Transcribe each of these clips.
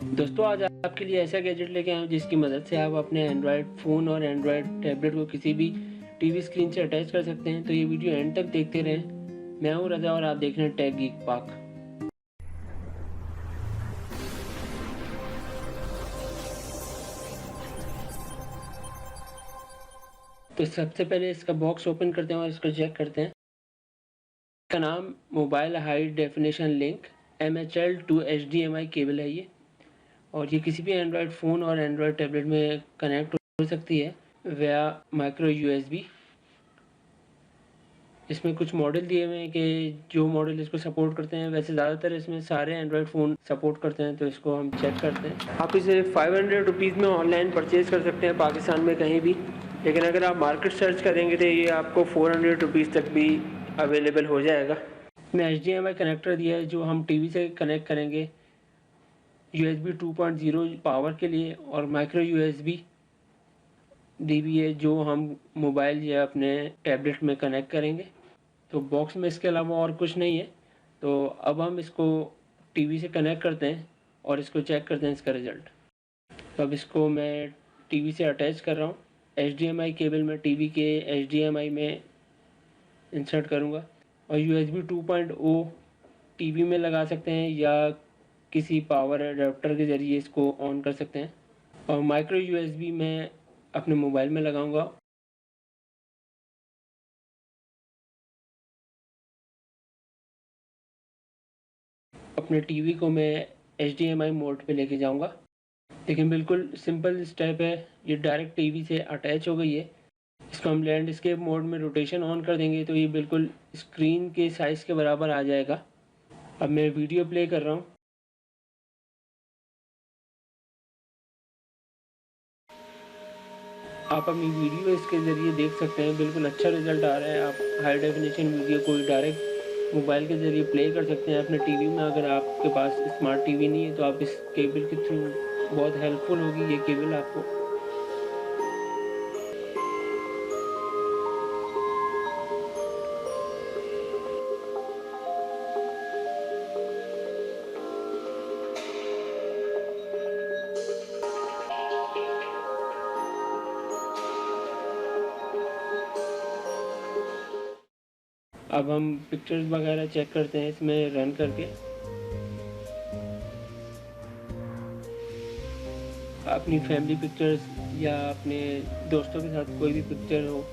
दोस्तों आज आपके लिए ऐसा गैजेट लेके आया हूँ जिसकी मदद से आप अपने एंड्रॉयड फ़ोन और एंड्रॉयड टैबलेट को किसी भी टीवी स्क्रीन से अटैच कर सकते हैं। तो ये वीडियो एंड तक देखते रहें। मैं हूँ रज़ा और आप देख रहे हैं टेक गीक पाक। तो सबसे पहले इसका बॉक्स ओपन करते हैं और इसको चेक करते हैं। इसका नाम mobile high definition link MHL to HDMI cable है ये, और ये किसी भी एंड्रॉयड फ़ोन और एंड्रॉयड टैबलेट में कनेक्ट हो सकती है वया माइक्रो USB। इसमें कुछ मॉडल दिए हुए हैं कि जो मॉडल इसको सपोर्ट करते हैं, वैसे ज़्यादातर इसमें सारे एंड्रॉयड फ़ोन सपोर्ट करते हैं। तो इसको हम चेक करते हैं। आप इसे 500 रुपीज़ में ऑनलाइन परचेज़ कर सकते हैं पाकिस्तान में कहीं भी, लेकिन अगर आप मार्केट सर्च करेंगे तो ये आपको 400 रुपीज़ तक भी अवेलेबल हो जाएगा। इसमें HDMI कनेक्टर दिया है जो हम टीवी से कनेक्ट करेंगे USB 2.0 पावर के लिए, और माइक्रो USB दी हुई है जो हम मोबाइल या अपने टैबलेट में कनेक्ट करेंगे। तो बॉक्स में इसके अलावा और कुछ नहीं है। तो अब हम इसको टीवी से कनेक्ट करते हैं और इसको चेक करते हैं इसका रिज़ल्ट। तो अब इसको मैं टीवी से अटैच कर रहा हूँ। HDMI केबल में टीवी के HDMI में इंसर्ट करूँगा, और USB 2.0 टीवी में लगा सकते हैं या किसी पावर अडेप्टर के ज़रिए इसको ऑन कर सकते हैं, और माइक्रो USB मैं अपने मोबाइल में लगाऊंगा। अपने टीवी को मैं HDMI मोड पे लेके जाऊंगा। लेकिन बिल्कुल सिंपल स्टेप है, ये डायरेक्ट टीवी से अटैच हो गई है। इसको हम लैंडस्केप मोड में रोटेशन ऑन कर देंगे तो ये बिल्कुल स्क्रीन के साइज़ के बराबर आ जाएगा। अब मैं वीडियो प्ले कर रहा हूँ। आप अपनी वीडियो इसके ज़रिए देख सकते हैं, बिल्कुल अच्छा रिज़ल्ट आ रहा है। आप हाई डेफिनेशन वीडियो को डायरेक्ट मोबाइल के ज़रिए प्ले कर सकते हैं अपने टीवी में। अगर आपके पास स्मार्ट टीवी नहीं है तो आप इस केबल के थ्रू, बहुत हेल्पफुल होगी ये केबल आपको। अब हम पिक्चर्स वगैरह चेक करते हैं इसमें रन करके। अपनी फैमिली पिक्चर्स या अपने दोस्तों के साथ कोई भी पिक्चर हो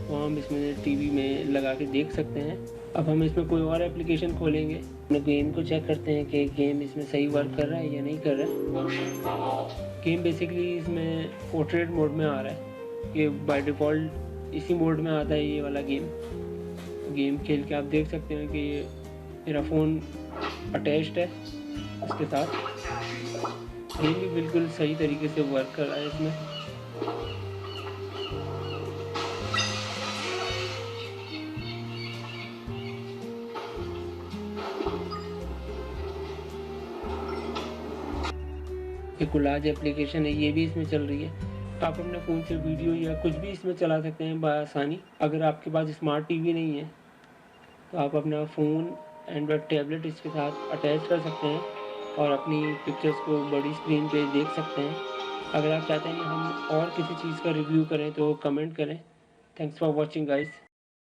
वो हम इसमें टीवी में लगा के देख सकते हैं। अब हम इसमें कोई और एप्लीकेशन खोलेंगे, अपने गेम को चेक करते हैं कि गेम इसमें सही वर्क कर रहा है या नहीं कर रहा है। गेम बेसिकली इसमें पोर्ट्रेट मोड में आ रहा है, ये बाय डिफ़ॉल्ट इसी मोड में आता है ये वाला गेम खेल के आप देख सकते हैं कि ये मेरा फ़ोन अटैच्ड है इसके साथ। गेम भी बिल्कुल सही तरीके से वर्क कर रहा है इसमें। ये कोलाज एप्लीकेशन है, ये भी इसमें चल रही है। तो आप अपने फ़ोन से वीडियो या कुछ भी इसमें चला सकते हैं बआसानी। अगर आपके पास स्मार्ट टीवी नहीं है तो आप अपना फ़ोन एंड्रॉयड टैबलेट इसके साथ अटैच कर सकते हैं और अपनी पिक्चर्स को बड़ी स्क्रीन पे देख सकते हैं। अगर आप चाहते हैं कि हम और किसी चीज़ का रिव्यू करें तो कमेंट करें। Thanks for watching guys.